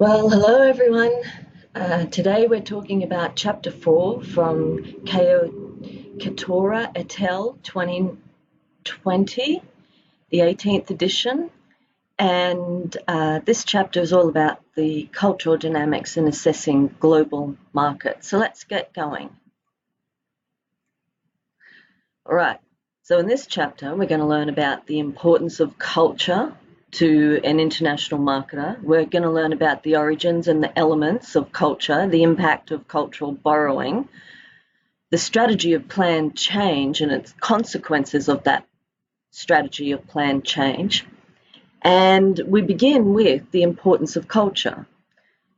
Well, hello everyone. Today we're talking about Chapter 4 from Katora et al. 2020, the 18th edition. And this chapter is all about the cultural dynamics in assessing global markets. So let's get going. All right, so in this chapter we're going to learn about the importance of culture to an international marketer. We're going to learn about the origins and the elements of culture, the impact of cultural borrowing, the strategy of planned change and its consequences of that strategy of planned change. And we begin with the importance of culture.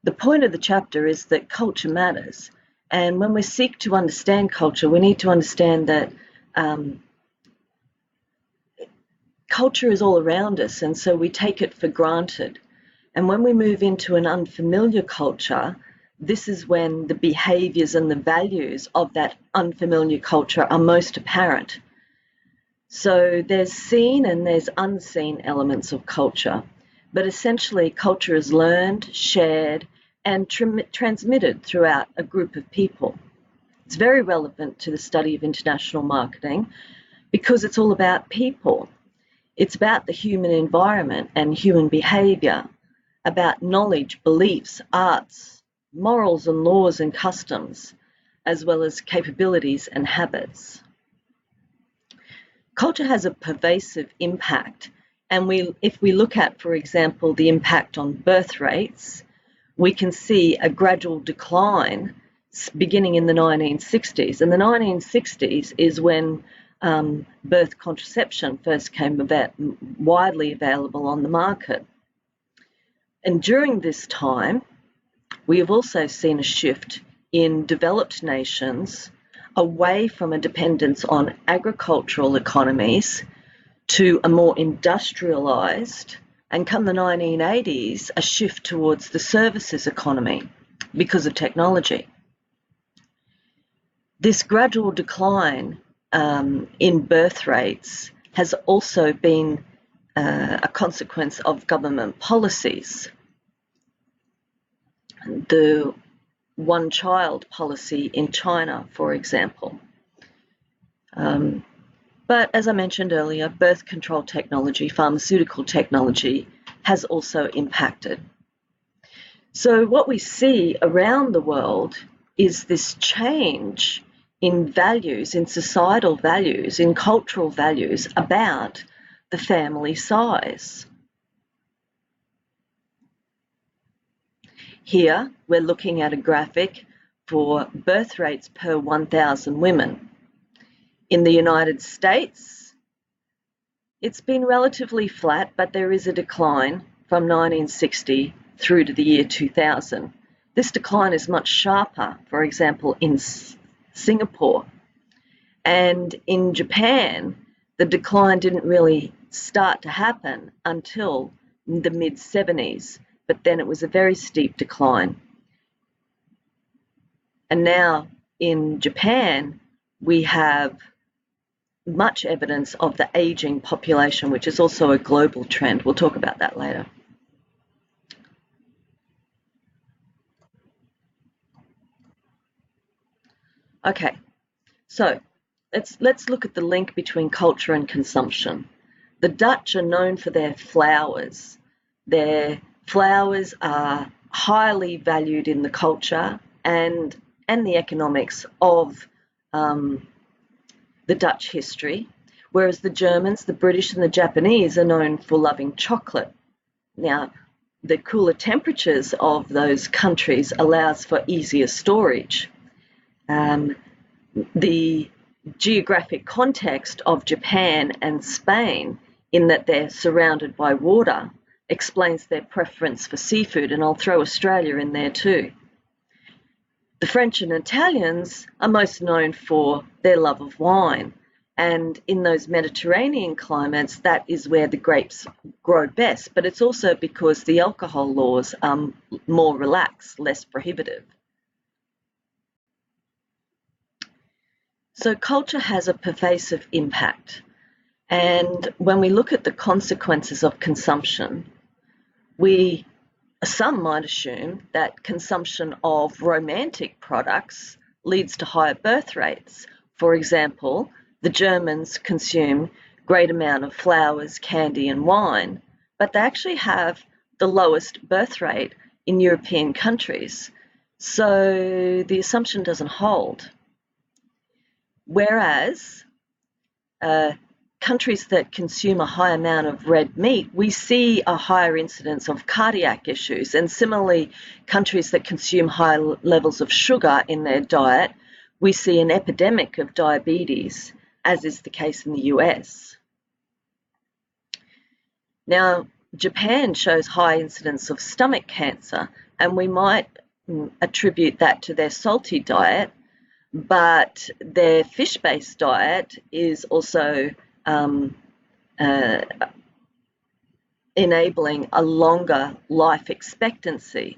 The point of the chapter is that culture matters. And when we seek to understand culture, we need to understand that culture is all around us, and so we take it for granted. And when we move into an unfamiliar culture, this is when the behaviors and the values of that unfamiliar culture are most apparent. So there's seen and there's unseen elements of culture, but essentially culture is learned, shared, and transmitted throughout a group of people. It's very relevant to the study of international marketing because it's all about people. It's about the human environment and human behaviour, about knowledge, beliefs, arts, morals and laws and customs, as well as capabilities and habits. Culture has a pervasive impact, and if we look at, for example, the impact on birth rates, we can see a gradual decline beginning in the 1960s. And the 1960s is when birth contraception first came widely available on the market. And during this time, we have also seen a shift in developed nations away from a dependence on agricultural economies to a more industrialized, and come the 1980s, a shift towards the services economy because of technology. This gradual decline in birth rates has also been a consequence of government policies. The one-child policy in China, for example. But as I mentioned earlier, birth control technology, pharmaceutical technology has also impacted. So what we see around the world is this change in values, in societal values, in cultural values about the family size. Here, we're looking at a graphic for birth rates per 1,000 women. In the United States, it's been relatively flat, but there is a decline from 1960 through to the year 2000. This decline is much sharper, for example, in Singapore. And in Japan, the decline didn't really start to happen until the mid-70s, but then it was a very steep decline. And now in Japan, we have much evidence of the aging population, which is also a global trend. We'll talk about that later. Okay, so let's look at the link between culture and consumption. The Dutch are known for their flowers. Their flowers are highly valued in the culture and the economics of the Dutch history, whereas the Germans, the British and the Japanese are known for loving chocolate. Now, the cooler temperatures of those countries allows for easier storage. The geographic context of Japan and Spain, in that they're surrounded by water, explains their preference for seafood, and I'll throw Australia in there too. The French and Italians are most known for their love of wine, and in those Mediterranean climates, that is where the grapes grow best, but it's also because the alcohol laws are more relaxed, less prohibitive. So culture has a pervasive impact, and when we look at the consequences of consumption, we some might assume that consumption of romantic products leads to higher birth rates. For example, the Germans consume great amount of flowers, candy and wine, but they actually have the lowest birth rate in European countries. So the assumption doesn't hold. Whereas countries that consume a high amount of red meat, we see a higher incidence of cardiac issues. And similarly, countries that consume high levels of sugar in their diet, we see an epidemic of diabetes, as is the case in the US. Now, Japan shows high incidence of stomach cancer, and we might attribute that to their salty diet, but their fish-based diet is also enabling a longer life expectancy.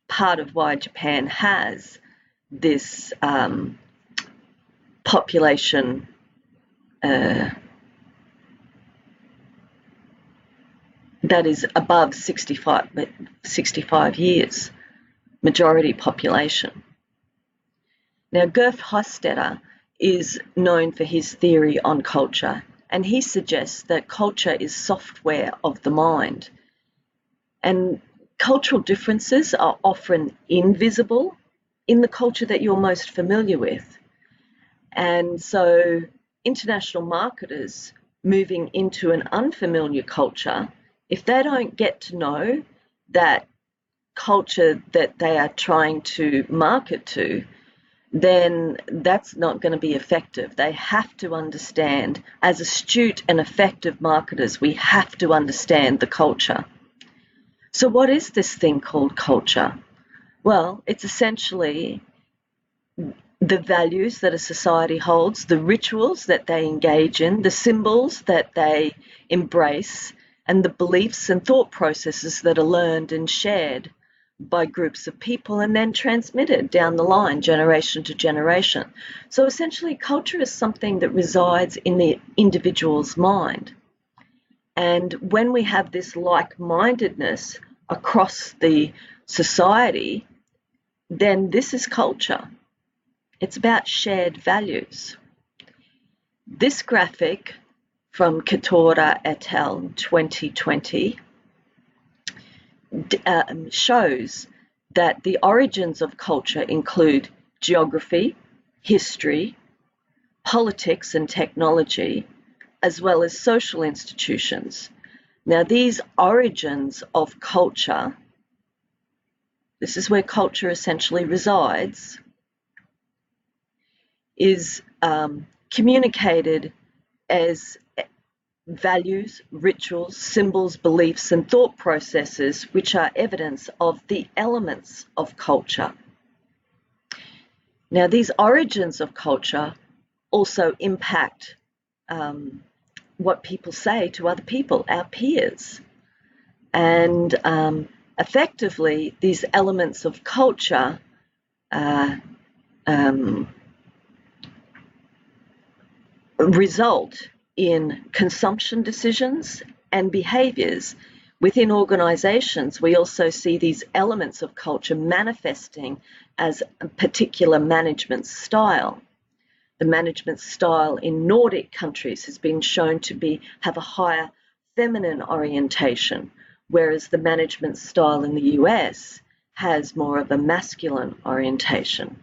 Part of why Japan has this population that is above 65 years, majority population. Now, Hofstetter is known for his theory on culture, and he suggests that culture is software of the mind. And cultural differences are often invisible in the culture that you're most familiar with. And so international marketers moving into an unfamiliar culture, if they don't get to know that culture that they are trying to market to, then that's not going to be effective. They have to understand, as astute and effective marketers, we have to understand the culture. So what is this thing called culture? Well, it's essentially the values that a society holds, the rituals that they engage in, the symbols that they embrace, and the beliefs and thought processes that are learned and shared by groups of people and then transmitted down the line, generation to generation. So essentially, culture is something that resides in the individual's mind. And when we have this like-mindedness across the society, then this is culture. It's about shared values. This graphic from Katora et al. 2020 shows that the origins of culture include geography, history, politics and technology, as well as social institutions. Now, these origins of culture, this is where culture essentially resides, is communicated as values, rituals, symbols, beliefs, and thought processes which are evidence of the elements of culture. Now, these origins of culture also impact what people say to other people, our peers. And effectively, these elements of culture result in consumption decisions and behaviours. Within organisations, we also see these elements of culture manifesting as a particular management style. The management style in Nordic countries has been shown to have a higher feminine orientation, whereas the management style in the US has more of a masculine orientation.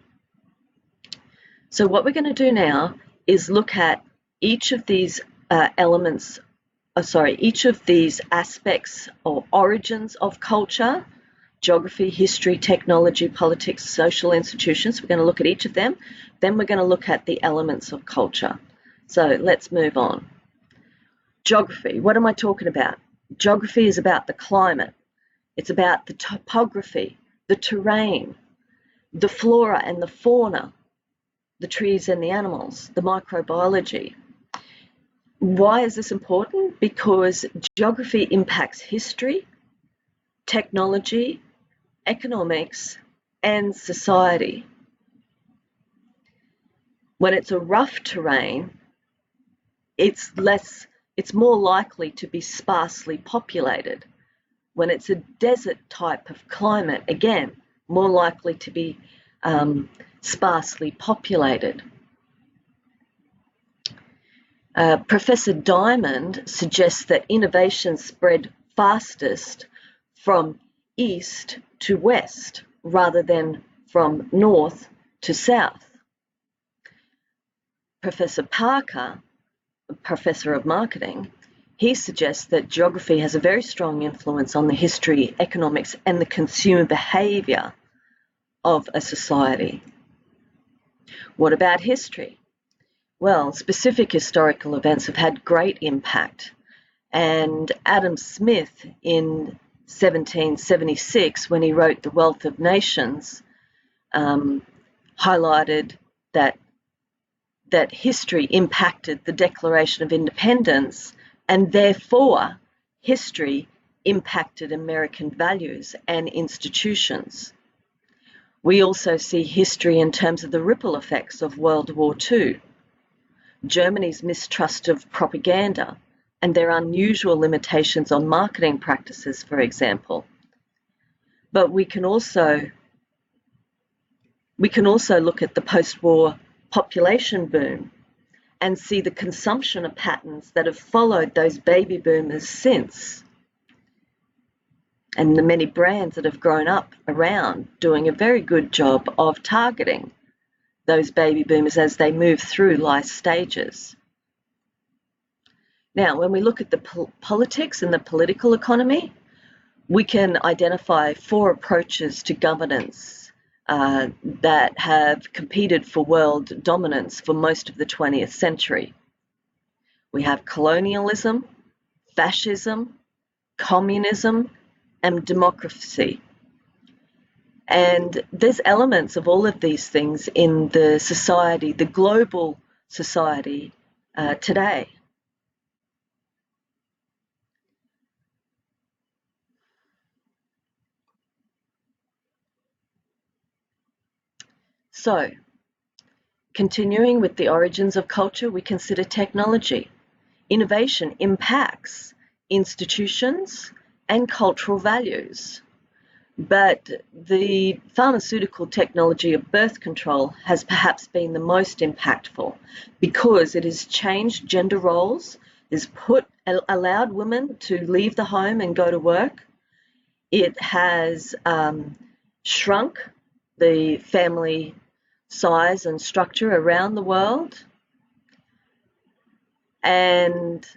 So what we're going to do now is look at each of these each of these aspects or origins of culture: geography, history, technology, politics, social institutions. We're going to look at each of them. Then we're going to look at the elements of culture. So let's move on. Geography. What am I talking about? Geography is about the climate. It's about the topography, the terrain, the flora and the fauna, the trees and the animals, the microbiology. Why is this important? Because geography impacts history, technology, economics, and society. When it's a rough terrain, it's it's more likely to be sparsely populated. When it's a desert type of climate, again, more likely to be sparsely populated. Professor Diamond suggests that innovation spread fastest from east to west rather than from north to south. Professor Parker, professor of marketing, he suggests that geography has a very strong influence on the history, economics, and the consumer behaviour of a society. What about history? Well, specific historical events have had great impact, and Adam Smith in 1776, when he wrote The Wealth of Nations, highlighted that history impacted the Declaration of Independence, and therefore history impacted American values and institutions. We also see history in terms of the ripple effects of World War II, Germany's mistrust of propaganda, and their unusual limitations on marketing practices, for example. But we can also look at the post-war population boom and see the consumption of patterns that have followed those baby boomers since, and the many brands that have grown up around doing a very good job of targeting those baby boomers as they move through life stages. Now, when we look at the politics and the political economy, we can identify 4 approaches to governance that have competed for world dominance for most of the 20th century. We have colonialism, fascism, communism, and democracy. And there's elements of all of these things in the society, the global society today. So, continuing with the origins of culture, we consider technology. Innovation impacts institutions and cultural values. But the pharmaceutical technology of birth control has perhaps been the most impactful because it has changed gender roles, has allowed women to leave the home and go to work. It has shrunk the family size and structure around the world, and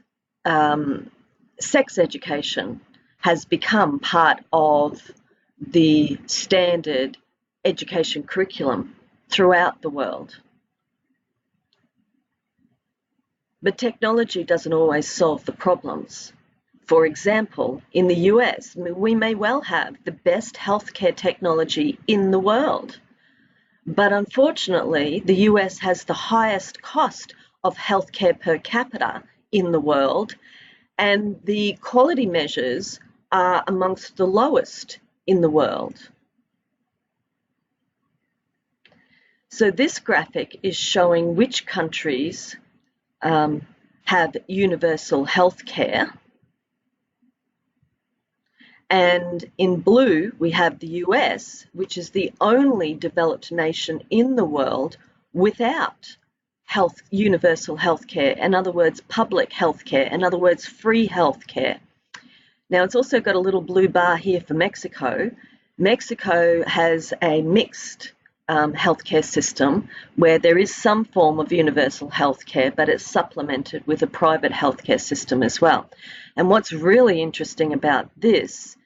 sex education has become part of the standard education curriculum throughout the world. But technology doesn't always solve the problems. For example, in the US, we may well have the best healthcare technology in the world, but unfortunately, the US has the highest cost of healthcare per capita in the world, and the quality measures are amongst the lowest in the world. So this graphic is showing which countries have universal health care. And in blue, we have the US, which is the only developed nation in the world without universal health care. In other words, public health care. In other words, free health care. Now, it's also got a little blue bar here for Mexico. Mexico has a mixed healthcare system where there is some form of universal healthcare, but it's supplemented with a private healthcare system as well. And what's really interesting about this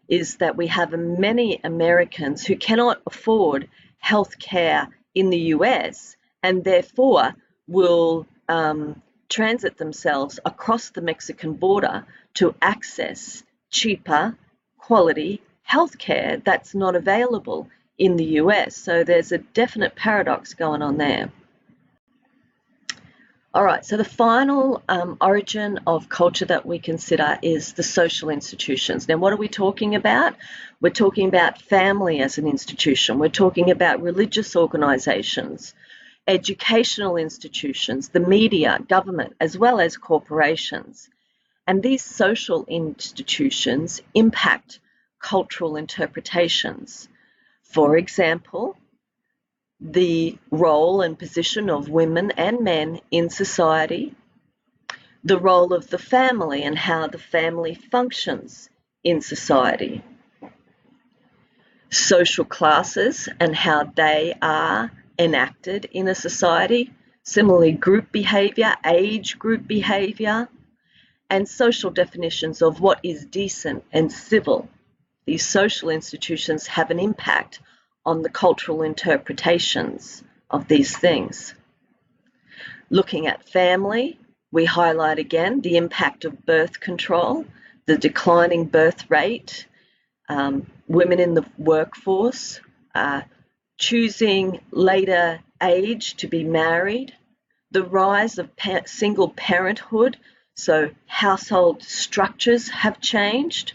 is that we have many Americans who cannot afford healthcare in the US and therefore will transit themselves across the Mexican border to access cheaper quality healthcare that's not available in the US. So there's a definite paradox going on there. All right, so the final origin of culture that we consider is the social institutions. Now, what are we talking about? We're talking about family as an institution. We're talking about religious organizations. educational institutions, the media, government, as well as corporations. And these social institutions impact cultural interpretations. For example, the role and position of women and men in society, the role of the family and how the family functions in society, social classes and how they are enacted in a society, similarly group behaviour, age group behaviour, and social definitions of what is decent and civil. These social institutions have an impact on the cultural interpretations of these things. Looking at family, we highlight again the impact of birth control, the declining birth rate, women in the workforce, choosing later age to be married, the rise of single parenthood, so household structures have changed,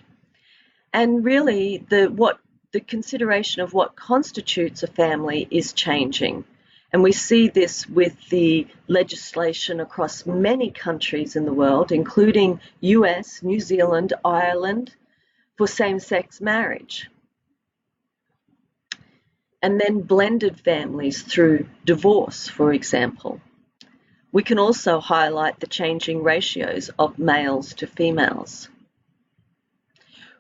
and really the consideration of what constitutes a family is changing. And we see this with the legislation across many countries in the world, including US, New Zealand, Ireland, for same-sex marriage. And then blended families through divorce, for example. We can also highlight the changing ratios of males to females.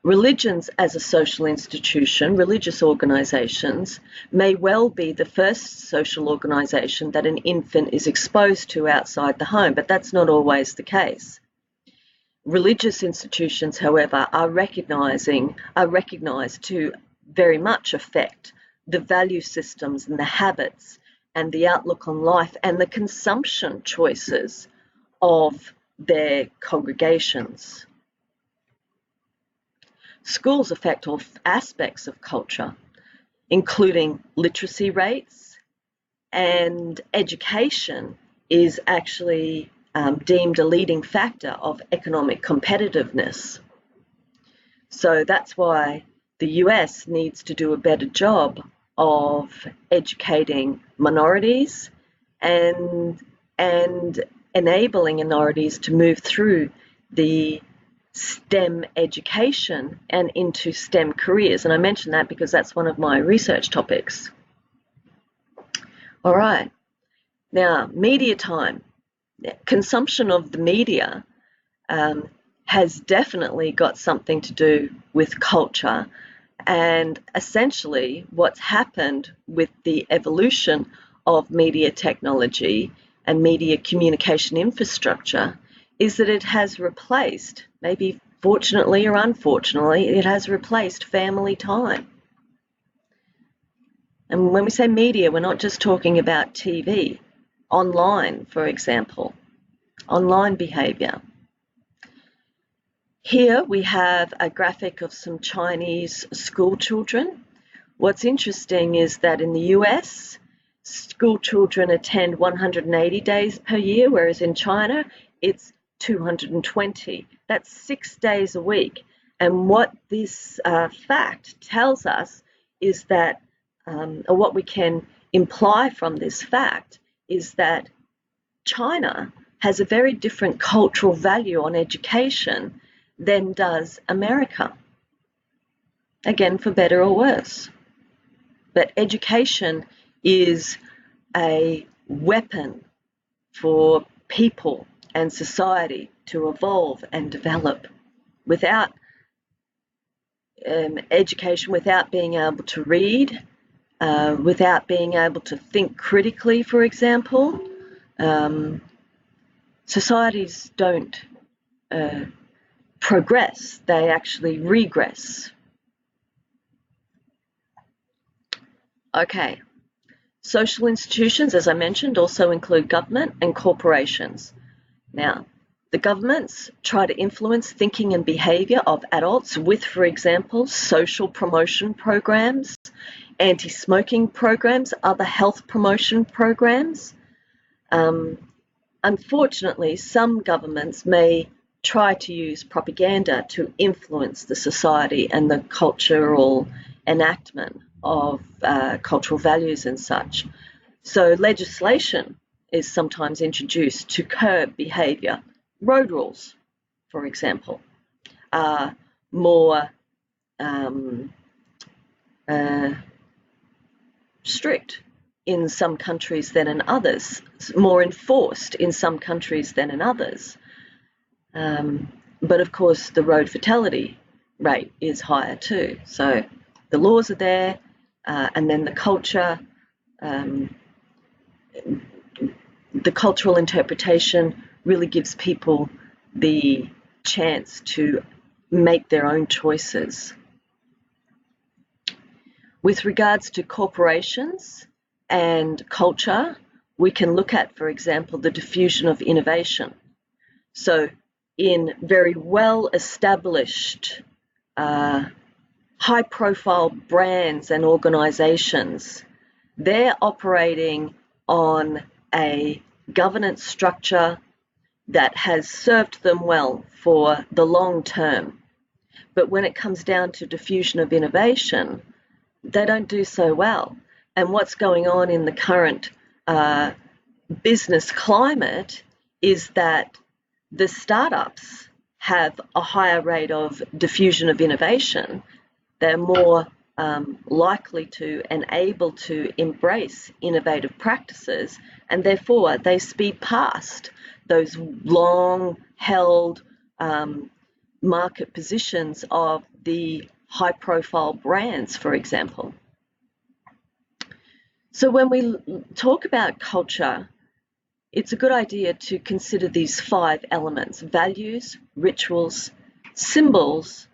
Religions as a social institution, religious organisations, may well be the first social organisation that an infant is exposed to outside the home, but that's not always the case. Religious institutions, however, are recognised to very much affect the value systems and the habits and the outlook on life and the consumption choices of their congregations. Schools affect all aspects of culture, including literacy rates, and education is actually deemed a leading factor of economic competitiveness. So that's why the US needs to do a better job of educating minorities and enabling minorities to move through the STEM education and into STEM careers. And I mention that because that's one of my research topics. All right. Now, media time. Consumption of the media has definitely got something to do with culture. And essentially what's happened with the evolution of media technology and media communication infrastructure is that it has replaced, maybe fortunately or unfortunately, it has replaced family time. And when we say media, we're not just talking about TV, online, for example, online behavior. Here we have a graphic of some Chinese school children. What's interesting is that in the US, school children attend 180 days per year, whereas in China, it's 220. That's 6 days a week. And what this fact tells us is that, or what we can imply from this fact, is that China has a very different cultural value on education than does America. Again, for better or worse. But education is a weapon for people and society to evolve and develop. Without education, without being able to read, without being able to think critically, for example, societies don't progress, they actually regress. Okay, social institutions, as I mentioned, also include government and corporations. Now, the governments try to influence thinking and behaviour of adults with, for example, social promotion programs, anti-smoking programs, other health promotion programs. Unfortunately, some governments may try to use propaganda to influence the society and the cultural enactment of cultural values and such. So legislation is sometimes introduced to curb behaviour. Road rules, for example, are more strict in some countries than in others, more enforced in some countries than in others. But of course, the road fatality rate is higher too. So the laws are there, and then the cultural interpretation really gives people the chance to make their own choices. With regards to corporations and culture, we can look at, for example, the diffusion of innovation. So in very well-established, high-profile brands and organisations, they're operating on a governance structure that has served them well for the long term. But when it comes down to diffusion of innovation, they don't do so well. And what's going on in the current business climate is that the startups have a higher rate of diffusion of innovation. They're more likely to and able to embrace innovative practices, and therefore they speed past those long-held market positions of the high-profile brands, for example. So when we talk about culture, it's a good idea to consider these 5 elements: values, rituals, symbols,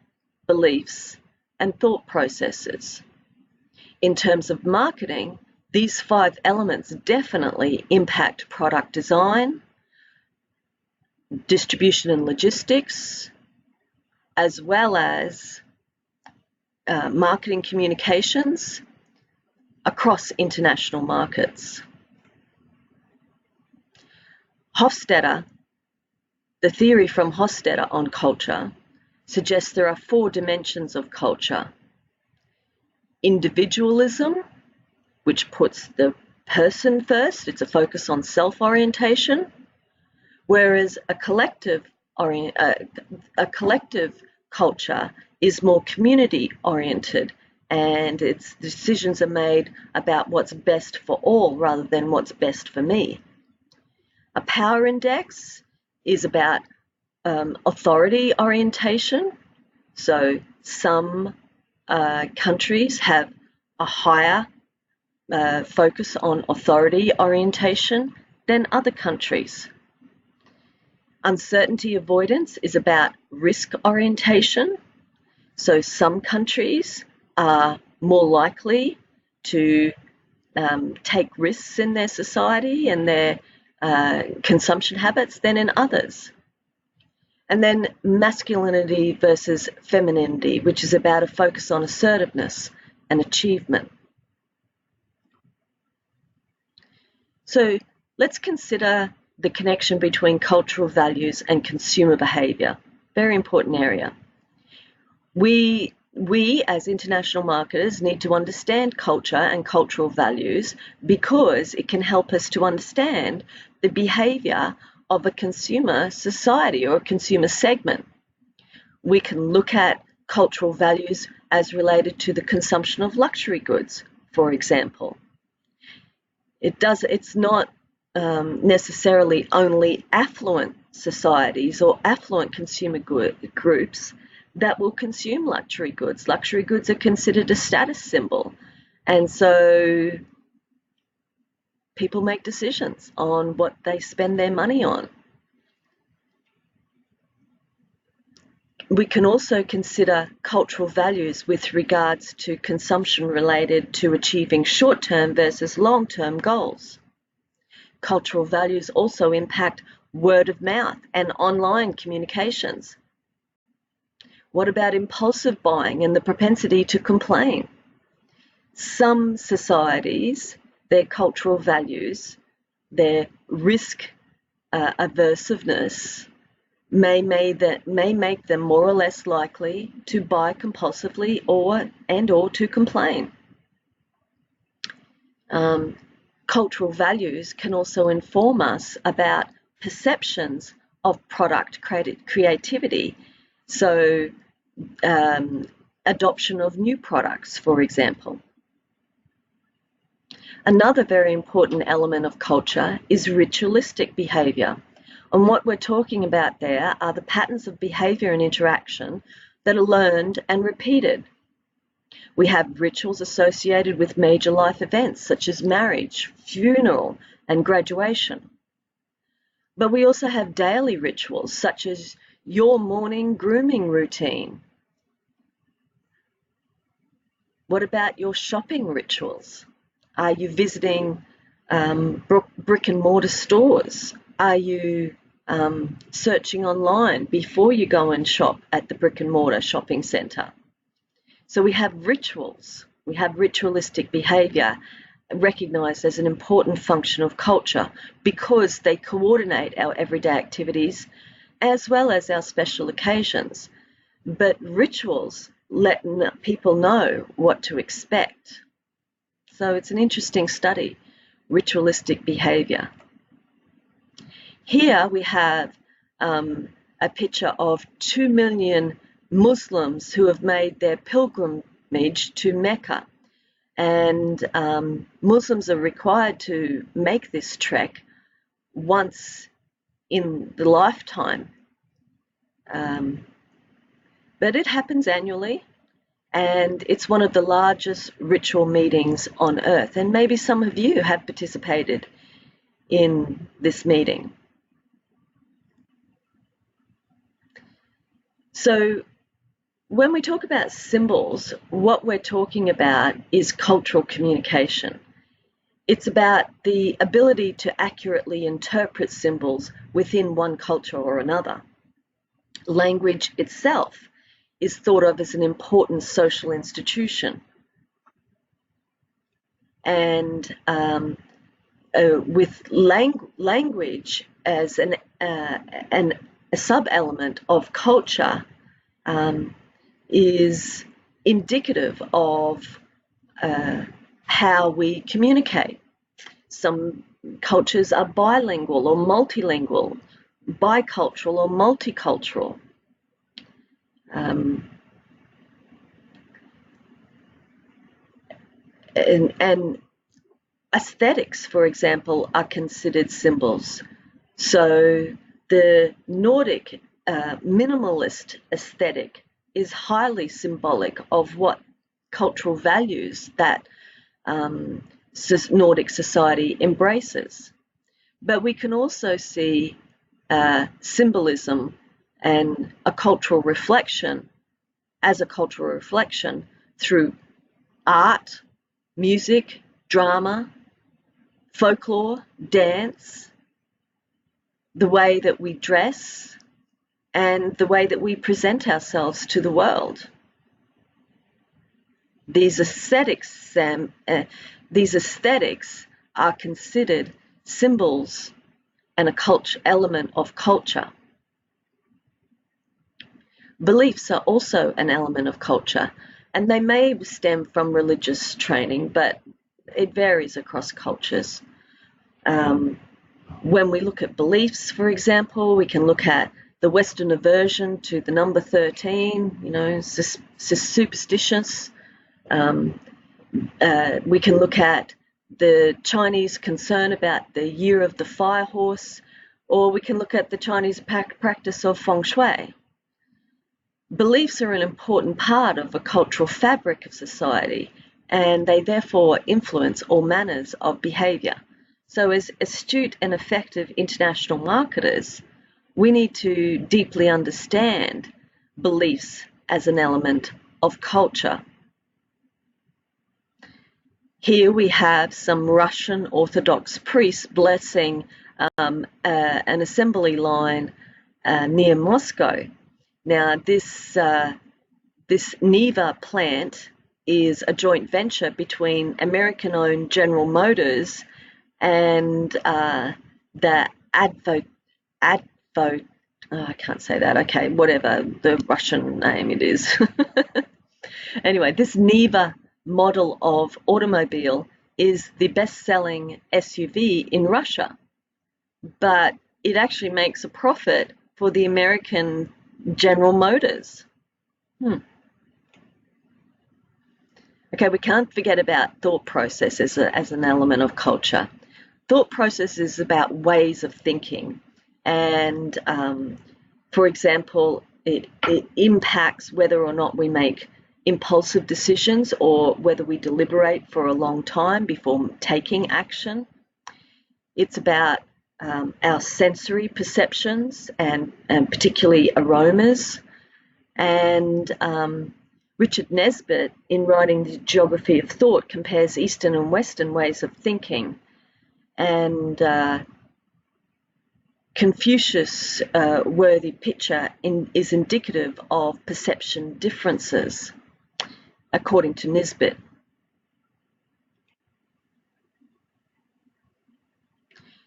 beliefs, and thought processes. In terms of marketing, these 5 elements definitely impact product design, distribution and logistics, as well as marketing communications across international markets. Hofstetter, the theory from Hofstetter on culture, suggests there are 4 dimensions of culture. Individualism, which puts the person first, it's a focus on self-orientation, whereas a collective culture is more community-oriented, and its decisions are made about what's best for all rather than what's best for me. A power index is about authority orientation. So some countries have a higher focus on authority orientation than other countries. Uncertainty avoidance is about risk orientation. So some countries are more likely to take risks in their society and their consumption habits than in others. And then masculinity versus femininity, which is about a focus on assertiveness and achievement. So let's consider the connection between cultural values and consumer behaviour. Very important area. We as international marketers need to understand culture and cultural values because it can help us to understand the behaviour of a consumer society or a consumer segment. We can look at cultural values as related to the consumption of luxury goods, for example. It's not necessarily only affluent societies or affluent consumer groups that will consume luxury goods. Luxury goods are considered a status symbol, and so people make decisions on what they spend their money on. We can also consider cultural values with regards to consumption related to achieving short-term versus long-term goals. Cultural values also impact word of mouth and online communications. What about impulsive buying and the propensity to complain? Some societies, their cultural values, their risk aversiveness may make them more or less likely to buy compulsively or to complain. cultural values can also inform us about perceptions of product creativity. So, adoption of new products, for example. Another very important element of culture is ritualistic behavior. And what we're talking about there are the patterns of behavior and interaction that are learned and repeated. We have rituals associated with major life events such as marriage, funeral, and graduation. But we also have daily rituals such as your morning grooming routine. What about your shopping rituals? Are you visiting brick and mortar stores? Are you searching online before you go and shop at the brick and mortar shopping centre? So we have rituals, we have ritualistic behaviour recognised as an important function of culture because they coordinate our everyday activities as well as our special occasions. But rituals let people know what to expect. So it's an interesting study, ritualistic behaviour. Here we have a picture of 2 million Muslims who have made their pilgrimage to Mecca. And Muslims are required to make this trek once in the lifetime. But it happens annually, and it's one of the largest ritual meetings on earth. And maybe some of you have participated in this meeting. So when we talk about symbols, what we're talking about is cultural communication. It's about the ability to accurately interpret symbols within one culture or another. Language itself is thought of as an important social institution. And with language as a sub-element of culture, is indicative of how we communicate. Some cultures are bilingual or multilingual, bicultural or multicultural. And aesthetics, for example, are considered symbols. So the Nordic minimalist aesthetic is highly symbolic of what cultural values that Nordic society embraces. But we can also see symbolism and a cultural reflection as a cultural reflection through art, music, drama, folklore, dance, the way that we dress, and the way that we present ourselves to the world. These aesthetics are considered symbols and a element of culture. Beliefs are also an element of culture, and they may stem from religious training, but it varies across cultures. When we look at beliefs, for example, we can look at the Western aversion to the number 13, superstitious. We can look at the Chinese concern about the year of the fire horse, or we can look at the Chinese practice of feng shui. Beliefs are an important part of the cultural fabric of society, and they therefore influence all manners of behaviour. So as astute and effective international marketers, we need to deeply understand beliefs as an element of culture. Here we have some Russian Orthodox priests blessing an assembly line near Moscow. Now, this Niva plant is a joint venture between American-owned General Motors and the I can't say that. Okay, whatever the Russian name it is. Anyway, this Niva model of automobile is the best-selling SUV in Russia, but it actually makes a profit for the American General Motors. Okay, we can't forget about thought process as an element of culture. Thought process is about ways of thinking, and for example, it impacts whether or not we make impulsive decisions or whether we deliberate for a long time before taking action. It's about our sensory perceptions and particularly aromas. And Richard Nesbitt, in writing The Geography of Thought, compares Eastern and Western ways of thinking. And Confucius' worthy picture is indicative of perception differences, according to Nesbitt.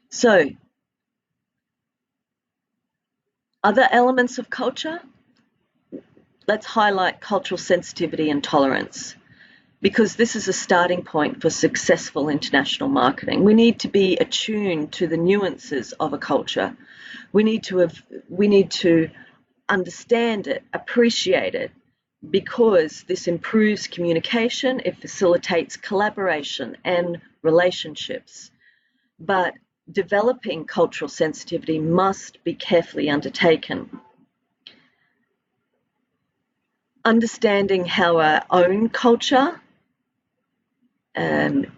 So, other elements of culture? Let's highlight cultural sensitivity and tolerance, because this is a starting point for successful international marketing. We need to be attuned to the nuances of a culture. We need to understand it, appreciate it, because this improves communication, it facilitates collaboration and relationships. But developing cultural sensitivity must be carefully undertaken. Understanding how our own culture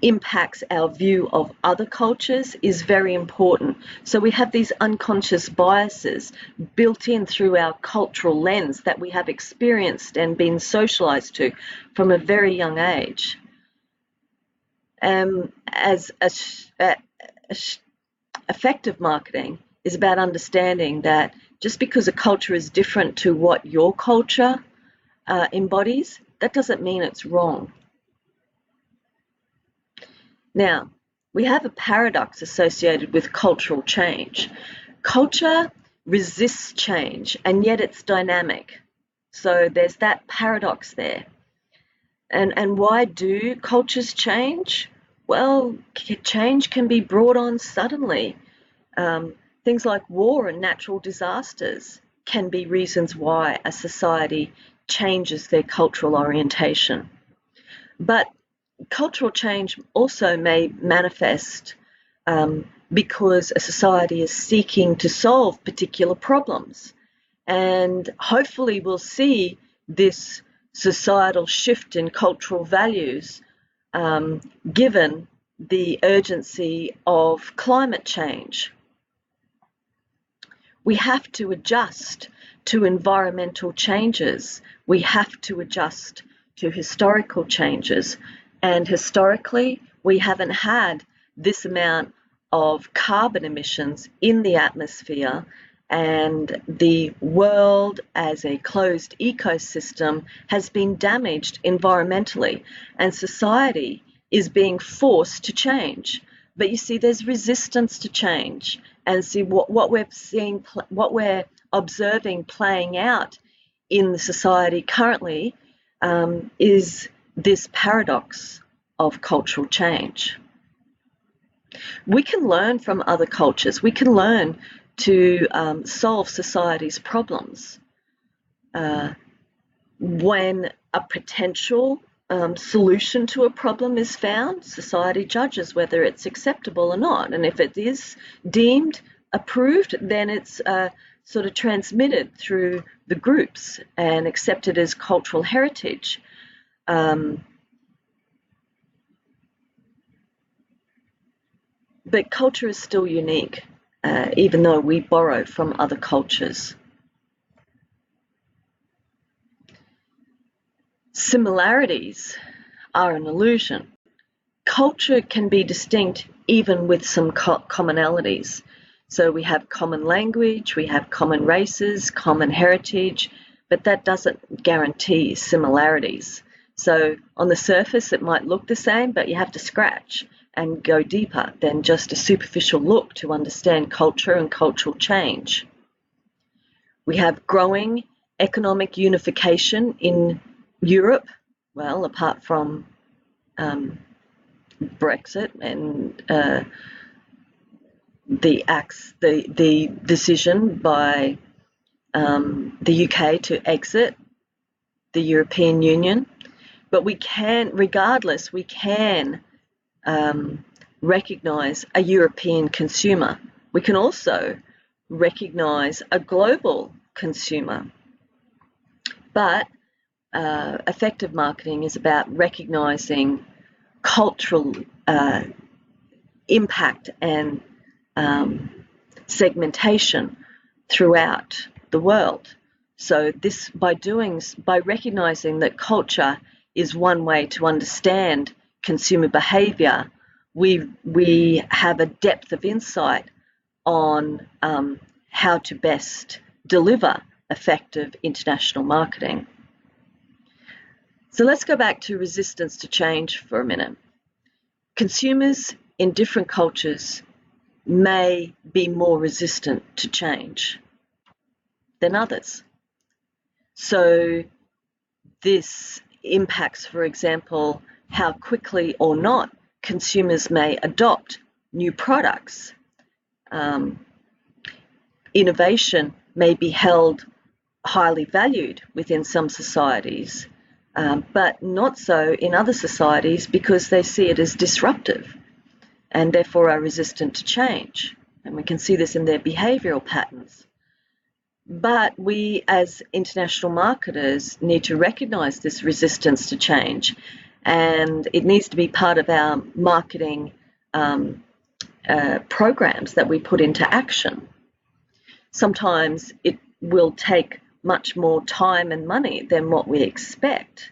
impacts our view of other cultures is very important. So we have these unconscious biases built in through our cultural lens that we have experienced and been socialized to from a very young age. Effective marketing is about understanding that just because a culture is different to what your culture embodies, that doesn't mean it's wrong. Now, we have a paradox associated with cultural change. Culture resists change, and yet it's dynamic. So there's that paradox there. And why do cultures change? Well, change can be brought on suddenly. Things like war and natural disasters can be reasons why a society changes their cultural orientation. But cultural change also may manifest because a society is seeking to solve particular problems. And hopefully we'll see this societal shift in cultural values given the urgency of climate change. We have to adjust to environmental changes. We have to adjust to historical changes. And historically, we haven't had this amount of carbon emissions in the atmosphere, and the world as a closed ecosystem has been damaged environmentally, and society is being forced to change. But you see, there's resistance to change, and see what we're observing playing out in the society currently is this paradox of cultural change. We can learn from other cultures. We can learn to solve society's problems. When a potential solution to a problem is found, society judges whether it's acceptable or not. And if it is deemed approved, then it's sort of transmitted through the groups and accepted as cultural heritage. But culture is still unique, even though we borrow from other cultures. Similarities are an illusion. Culture can be distinct even with some commonalities. So we have common language, we have common races, common heritage, but that doesn't guarantee similarities. So on the surface, it might look the same, but you have to scratch and go deeper than just a superficial look to understand culture and cultural change. We have growing economic unification in Europe, well, apart from Brexit and the decision by the UK to exit the European Union. But we can, regardless, we can recognise a European consumer. We can also recognise a global consumer. But effective marketing is about recognising cultural impact and segmentation throughout the world. So this, by recognizing that culture is one way to understand consumer behavior, we have a depth of insight on how to best deliver effective international marketing. So let's go back to resistance to change for a minute. Consumers in different cultures may be more resistant to change than others. So this impacts, for example, how quickly or not consumers may adopt new products. Innovation may be held highly valued within some societies, but not so in other societies because they see it as disruptive and therefore are resistant to change. And we can see this in their behavioural patterns. But we as international marketers need to recognise this resistance to change, and it needs to be part of our marketing programs that we put into action. Sometimes it will take much more time and money than what we expect.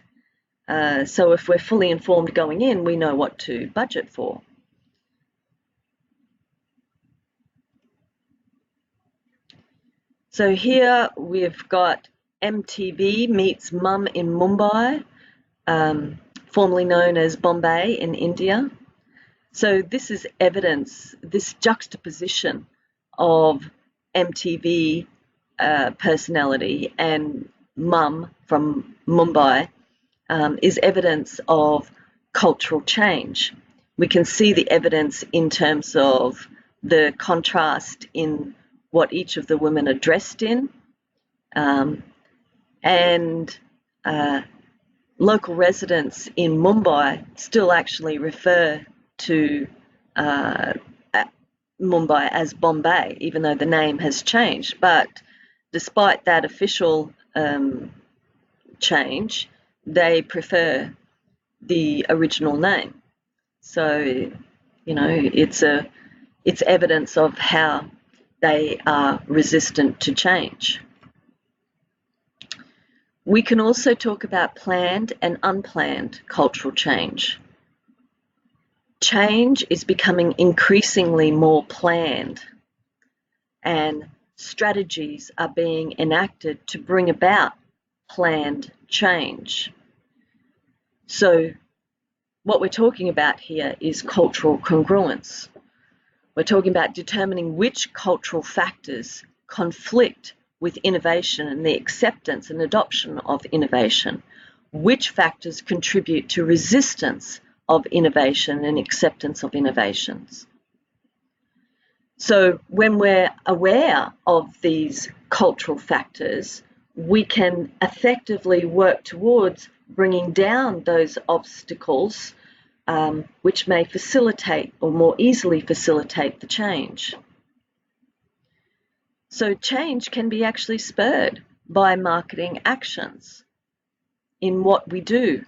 So if we're fully informed going in, we know what to budget for. So here we've got MTV meets Mum in Mumbai, formerly known as Bombay in India. So this is evidence, this juxtaposition of MTV personality and Mum from Mumbai is evidence of cultural change. We can see the evidence in terms of the contrast in what each of the women are dressed in, and local residents in Mumbai still actually refer to Mumbai as Bombay, even though the name has changed. But despite that official change, they prefer the original name. So, you know, it's evidence of how they are resistant to change. We can also talk about planned and unplanned cultural change. Change is becoming increasingly more planned, and strategies are being enacted to bring about planned change. So what we're talking about here is cultural congruence. We're talking about determining which cultural factors conflict with innovation and the acceptance and adoption of innovation, which factors contribute to resistance of innovation and acceptance of innovations. So when we're aware of these cultural factors, we can effectively work towards bringing down those obstacles which may facilitate or more easily facilitate the change. So change can be actually spurred by marketing actions in what we do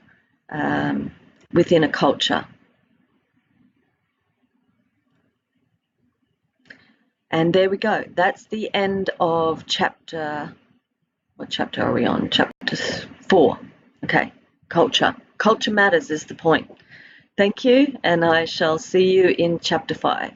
within a culture. And there we go. That's the end of chapter, what chapter are we on? Chapter 4. Okay, culture. Culture matters is the point. Thank you, and I shall see you in chapter 5.